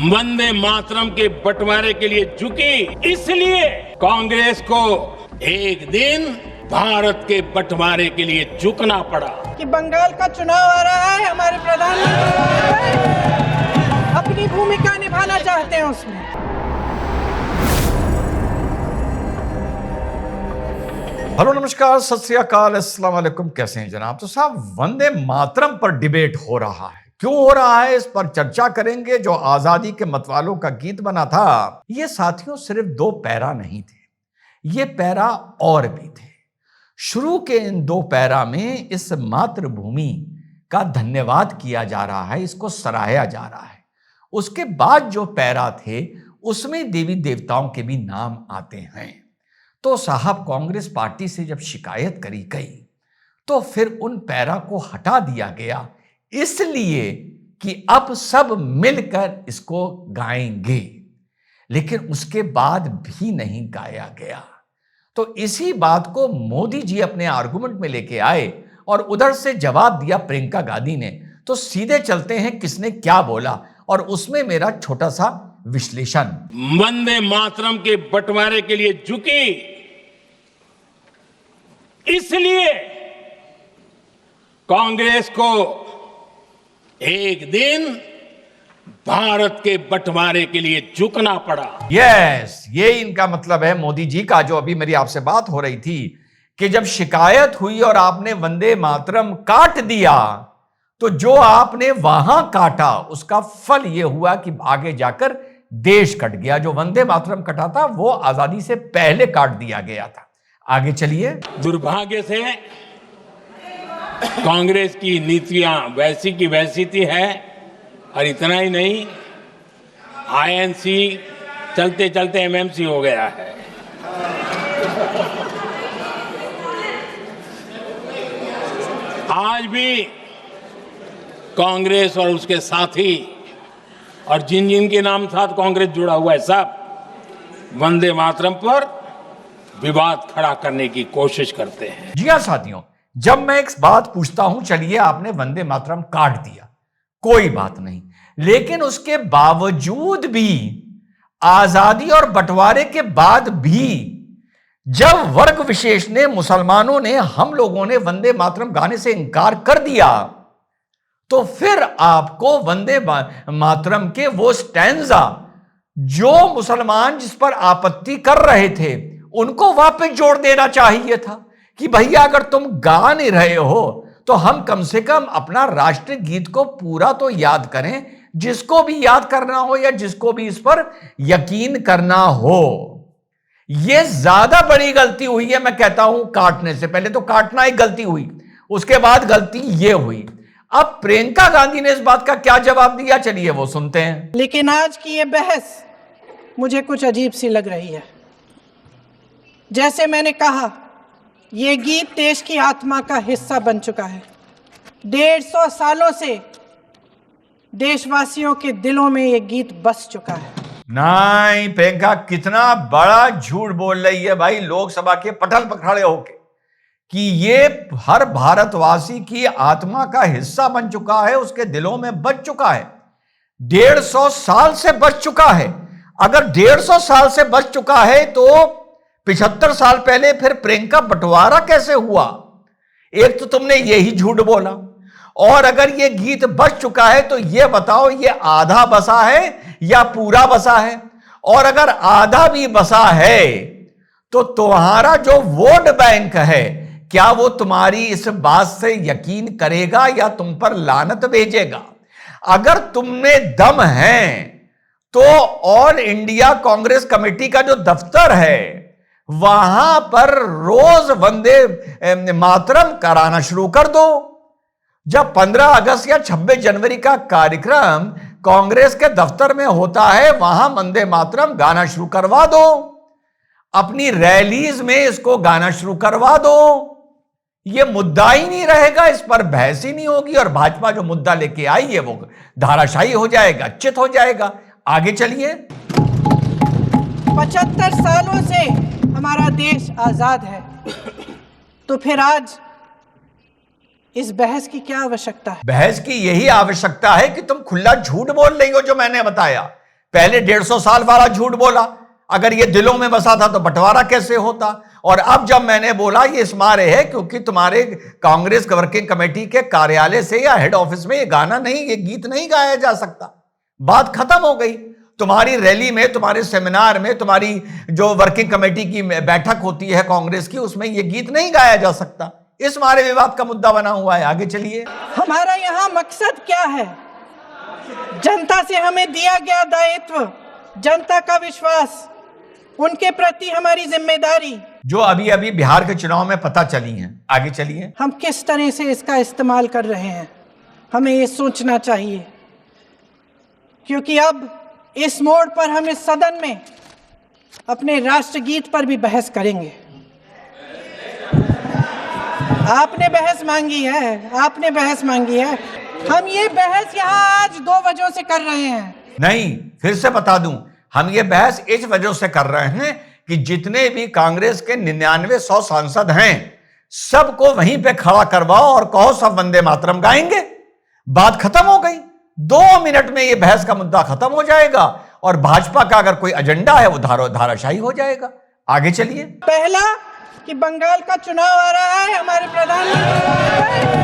वंदे मातरम के बंटवारे के लिए झुकी, इसलिए कांग्रेस को एक दिन भारत के बंटवारे के लिए झुकना पड़ा। कि बंगाल का चुनाव आ रहा है, हमारे प्रधानमंत्री अपनी भूमिका निभाना चाहते हैं उसमें। हेलो, नमस्कार, सत श्री अकाल, अस्सलाम वालेकुम। कैसे हैं जनाब? तो साहब, वंदे मातरम पर डिबेट हो रहा है। क्यों हो रहा है, इस पर चर्चा करेंगे। जो आजादी के मतवालों का गीत बना था, ये साथियों सिर्फ 2 पैरा नहीं थे, ये पैरा और भी थे। शुरू के इन 2 पैरा में इस मातृभूमि का धन्यवाद किया जा रहा है, इसको सराहा जा रहा है। उसके बाद जो पैरा थे उसमें देवी देवताओं के भी नाम आते हैं। तो साहब, कांग्रेस पार्टी से जब शिकायत करी गई तो फिर उन पैरा को हटा दिया गया, इसलिए कि अब सब मिलकर इसको गाएंगे। लेकिन उसके बाद भी नहीं गाया गया। तो इसी बात को मोदी जी अपने आर्गुमेंट में लेके आए और उधर से जवाब दिया प्रियंका गांधी ने। तो सीधे चलते हैं किसने क्या बोला, और उसमें मेरा छोटा सा विश्लेषण। वंदे मातरम के बंटवारे के लिए झुकी, इसलिए कांग्रेस को एक दिन भारत के बंटवारे के लिए झुकना पड़ा। यस, ये इनका मतलब है मोदी जी का। जो अभी मेरी आपसे बात हो रही थी कि जब शिकायत हुई और आपने वंदे मातरम काट दिया, तो जो आपने वहां काटा उसका फल यह हुआ कि आगे जाकर देश कट गया। जो वंदे मातरम कटा था वो आजादी से पहले काट दिया गया था। आगे चलिए। दुर्भाग्य से कांग्रेस की नीतियां वैसी की वैसी थी है, और इतना ही नहीं, आईएनसी चलते चलते एमएमसी हो गया है। आज भी कांग्रेस और उसके साथी और जिन जिन के नाम साथ कांग्रेस जुड़ा हुआ है, सब वंदे मातरम पर विवाद खड़ा करने की कोशिश करते हैं। जी हां साथियों, जब मैं एक बात पूछता हूं, चलिए आपने वंदे मातरम काट दिया, कोई बात नहीं, लेकिन उसके बावजूद भी आजादी और बंटवारे के बाद भी जब वर्ग विशेष ने, मुसलमानों ने, हम लोगों ने वंदे मातरम गाने से इनकार कर दिया, तो फिर आपको वंदे मातरम के वो स्टैंजा जो मुसलमान जिस पर आपत्ति कर रहे थे उनको वापस जोड़ देना चाहिए था कि भैया अगर तुम गा नहीं रहे हो तो हम कम से कम अपना राष्ट्रीय गीत को पूरा तो याद करें, जिसको भी याद करना हो या जिसको भी इस पर यकीन करना हो। यह ज्यादा बड़ी गलती हुई है, मैं कहता हूं। काटने से पहले तो काटना एक गलती हुई, उसके बाद गलती यह हुई। अब प्रियंका गांधी ने इस बात का क्या जवाब दिया, चलिए वो सुनते हैं। लेकिन आज की ये बहस मुझे कुछ अजीब सी लग रही है। जैसे मैंने कहा, ये गीत देश की आत्मा का हिस्सा बन चुका है। 150 सालों से देशवासियों के दिलों में ये गीत बस चुका है। नहीं प्रियंका, कितना बड़ा झूठ बोल रही है भाई, लोकसभा के पटल पर खड़े होके, कि ये हर भारतवासी की आत्मा का हिस्सा बन चुका है, उसके दिलों में बच चुका है। 150 साल से बच चुका है। अगर 150 साल से बच चुका है तो 75 साल पहले फिर प्रियंका बंटवारा कैसे हुआ? एक तो तुमने यही झूठ बोला, और अगर ये गीत बच चुका है तो ये बताओ ये आधा बसा है या पूरा बसा है? और अगर आधा भी बसा है तो तुम्हारा जो वोट बैंक है, क्या वो तुम्हारी इस बात से यकीन करेगा या तुम पर लानत भेजेगा? अगर तुमने दम है तो ऑल इंडिया कांग्रेस कमेटी का जो दफ्तर है वहां पर रोज वंदे मातरम कराना शुरू कर दो। जब 15 अगस्त या 26 जनवरी का कार्यक्रम कांग्रेस के दफ्तर में होता है, वहां वंदे मातरम गाना शुरू करवा दो। अपनी रैलीज में इसको गाना शुरू करवा दो। ये मुद्दा ही नहीं रहेगा, इस पर बहस ही नहीं होगी, और भाजपा जो मुद्दा लेके आई है वो धाराशायी हो जाएगा, चित हो जाएगा। आगे चलिए। 75 सालों से हमारा देश आजाद है, तो फिर आज इस बहस की क्या आवश्यकता है? बहस की यही आवश्यकता है कि तुम खुला झूठ बोल रही हो जो मैंने बताया। पहले 150 साल वाला झूठ बोला, अगर ये दिलों में बसा था तो बंटवारा कैसे होता। और अब जब मैंने बोला ये इस मारे है क्योंकि तुम्हारे कांग्रेस वर्किंग कमेटी के कार्यालय से या हेड ऑफिस में ये गाना नहीं, ये गीत नहीं गाया जा सकता, बात खत्म हो गई। तुम्हारी रैली में, तुम्हारे सेमिनार में, तुम्हारी जो वर्किंग कमेटी की बैठक होती है कांग्रेस की, उसमें ये गीत नहीं गाया जा सकता। इस मारे विवाद का मुद्दा बना हुआ है। आगे चलिए। हमारा यहाँ मकसद क्या है? जनता से हमें दिया गया दायित्व, जनता का विश्वास, उनके प्रति हमारी जिम्मेदारी जो अभी अभी बिहार के चुनाव में पता चली है। आगे चलिए। हम किस तरह से इसका इस्तेमाल कर रहे हैं, हमें ये सोचना चाहिए, क्योंकि अब इस मोड़ पर हम इस सदन में अपने राष्ट्रगीत पर भी बहस करेंगे। आपने बहस मांगी है, आपने बहस मांगी है। हम ये बहस यहाँ आज 2 वजहों से कर रहे हैं। नहीं, फिर से बता दूं, हम ये बहस इस वजह से कर रहे हैं कि जितने भी कांग्रेस के 99-100 सांसद हैं, सबको वहीं पे खड़ा करवाओ और कहो सब वंदे मातरम गाएंगे, बात खत्म हो गई। 2 मिनट में ये बहस का मुद्दा खत्म हो जाएगा और भाजपा का अगर कोई एजेंडा है वो धाराशाही हो जाएगा। आगे चलिए। पहला कि बंगाल का चुनाव आ रहा है, हमारे प्रधानमंत्री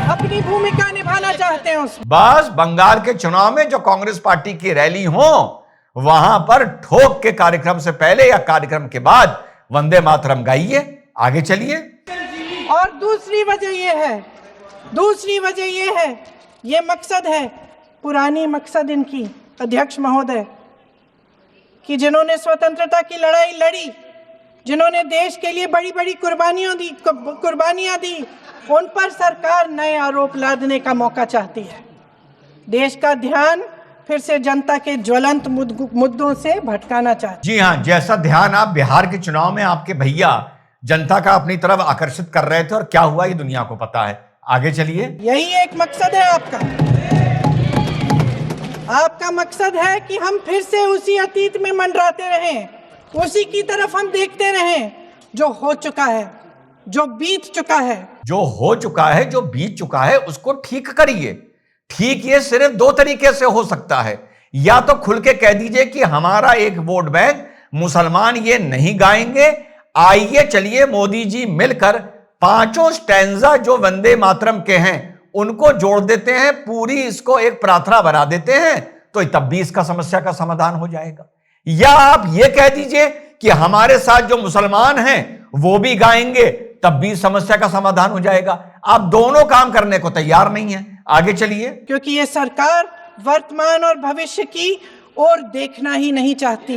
अपनी भूमिका निभाना चाहते हैं उसमें। बस बंगाल के चुनाव में जो कांग्रेस पार्टी की रैली हो वहां पर ठोक के कार्यक्रम से पहले या कार्यक्रम के बाद वंदे मातरम गाइए। आगे चलिए। और दूसरी वजह यह है, ये मकसद है, पुरानी मकसद इनकी अध्यक्ष महोदय, कि जिन्होंने स्वतंत्रता की लड़ाई लड़ी, जिन्होंने देश के लिए बड़ी बड़ी कुर्बानियां दी, उन पर सरकार नए आरोप लादने का मौका चाहती है। देश का ध्यान फिर से जनता के ज्वलंत मुद्दों से भटकाना चाहती है। जी हां, जैसा ध्यान आप बिहार के चुनाव में आपके भैया जनता का अपनी तरफ आकर्षित कर रहे थे और क्या हुआ ये दुनिया को पता है। आगे चलिए। यही एक मकसद है आपका। आपका मकसद है कि हम फिर से उसी अतीत में मंडराते रहें, उसी की तरफ हम देखते रहें, जो हो चुका है, जो बीत चुका है। जो हो चुका है, जो बीत चुका है, उसको ठीक करिए। ठीक ये सिर्फ 2 तरीके से हो सकता है। या तो खुल के कह दीजिए कि हमारा एक वोट बैंक मुसलमान ये नहीं गाएंगे, आइए चलिए मोदी जी मिलकर 5 स्टैंजा जो वंदे मातरम के हैं उनको जोड़ देते हैं, पूरी इसको एक प्रार्थना बना देते हैं, तो तब भी इसका समस्या का समाधान हो जाएगा। या आप ये कह दीजिए कि हमारे साथ जो मुसलमान हैं वो भी गाएंगे, तब भी समस्या का समाधान हो जाएगा। आप दोनों काम करने को तैयार नहीं है। आगे चलिए। क्योंकि ये सरकार वर्तमान और भविष्य की ओर देखना ही नहीं चाहती,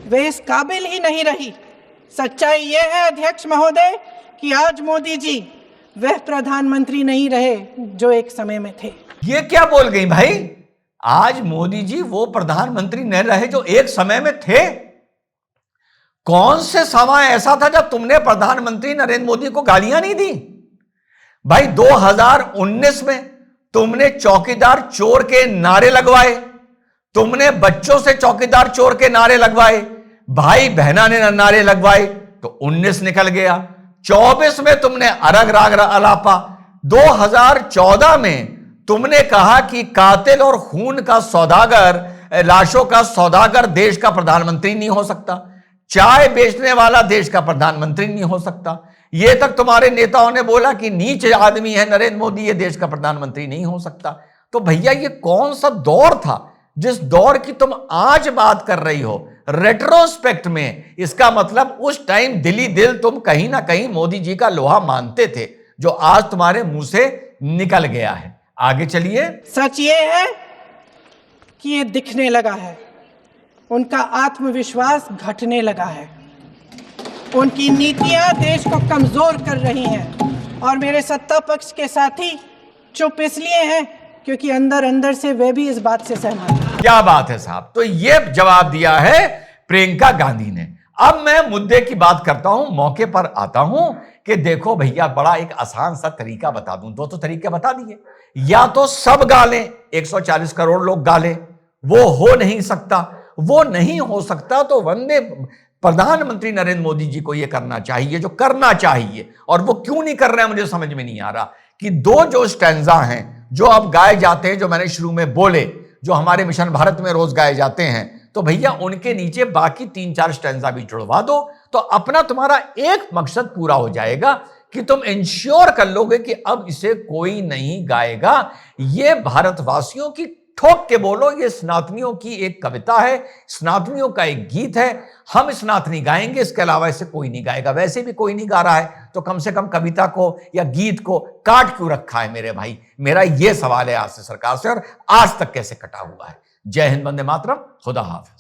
वे इस काबिल ही नहीं रही। सच्चाई यह है अध्यक्ष महोदय कि आज मोदी जी वह प्रधानमंत्री नहीं रहे जो एक समय में थे। ये क्या बोल गई भाई? आज मोदी जी वो प्रधानमंत्री नहीं रहे जो एक समय में थे? कौन से समय ऐसा था जब तुमने प्रधानमंत्री नरेंद्र मोदी को गालियां नहीं दी? भाई 2019 में तुमने चौकीदार चोर के नारे लगवाए, तुमने बच्चों से चौकीदार चोर के नारे लगवाए, भाई बहना ने नारे लगवाए, तो 19 निकल गया। 24 में तुमने अरग राग अलापा। 2014 में तुमने कहा कि कातिल और खून का सौदागर, लाशों का सौदागर देश का प्रधानमंत्री नहीं हो सकता, चाय बेचने वाला देश का प्रधानमंत्री नहीं हो सकता। यह तक तुम्हारे नेताओं ने बोला कि नीच आदमी है नरेंद्र मोदी, ये देश का प्रधानमंत्री नहीं हो सकता। तो भैया ये कौन सा दौर था जिस दौर की तुम आज बात कर रही हो रेट्रोस्पेक्ट में? इसका मतलब उस टाइम दिली दिल तुम कहीं ना कहीं मोदी जी का लोहा मानते थे, जो आज तुम्हारे मुंह से निकल गया है। आगे चलिए। सच ये है कि ये दिखने लगा है, उनका आत्मविश्वास घटने लगा है, उनकी नीतियां देश को कमजोर कर रही हैं, और मेरे सत्ता पक्ष के साथी चुप इसलिए हैं क्योंकि अंदर अंदर से वे भी इस बात से सहमत हैं। क्या बात है साहब। तो ये जवाब दिया है प्रियंका गांधी ने। अब मैं मुद्दे की बात करता हूं, मौके पर आता हूं कि देखो भैया बड़ा एक आसान सा तरीका बता दूं। 2 तो तरीके बता दिए। या तो सब गालें, 140 करोड़ लोग गालें, वो हो नहीं सकता। वो नहीं हो सकता तो वंदे प्रधानमंत्री नरेंद्र मोदी जी को यह करना चाहिए जो करना चाहिए, और वो क्यों नहीं कर रहे हैं मुझे समझ में नहीं आ रहा। कि 2 जो स्टैंजा हैं जो अब गाए जाते हैं, जो मैंने शुरू में बोले, जो हमारे मिशन भारत में रोज गाए जाते हैं, तो भैया उनके नीचे बाकी 3-4 स्टैंजा भी जुड़वा दो, तो अपना तुम्हारा एक मकसद पूरा हो जाएगा कि तुम इंश्योर कर लोगे कि अब इसे कोई नहीं गाएगा। ये भारतवासियों की ठोक के बोलो, ये सनातनियों की एक कविता है, सनातनियों का एक गीत है, हम सनातनी गाएंगे, इसके अलावा इसे कोई नहीं गाएगा। वैसे भी कोई नहीं गा रहा है, तो कम से कम कविता को या गीत को काट क्यों रखा है मेरे भाई? मेरा यह सवाल है आज से सरकार से, और आज तक कैसे कटा हुआ है। जय हिंद, वंदे मातरम, खुदा हाफिज।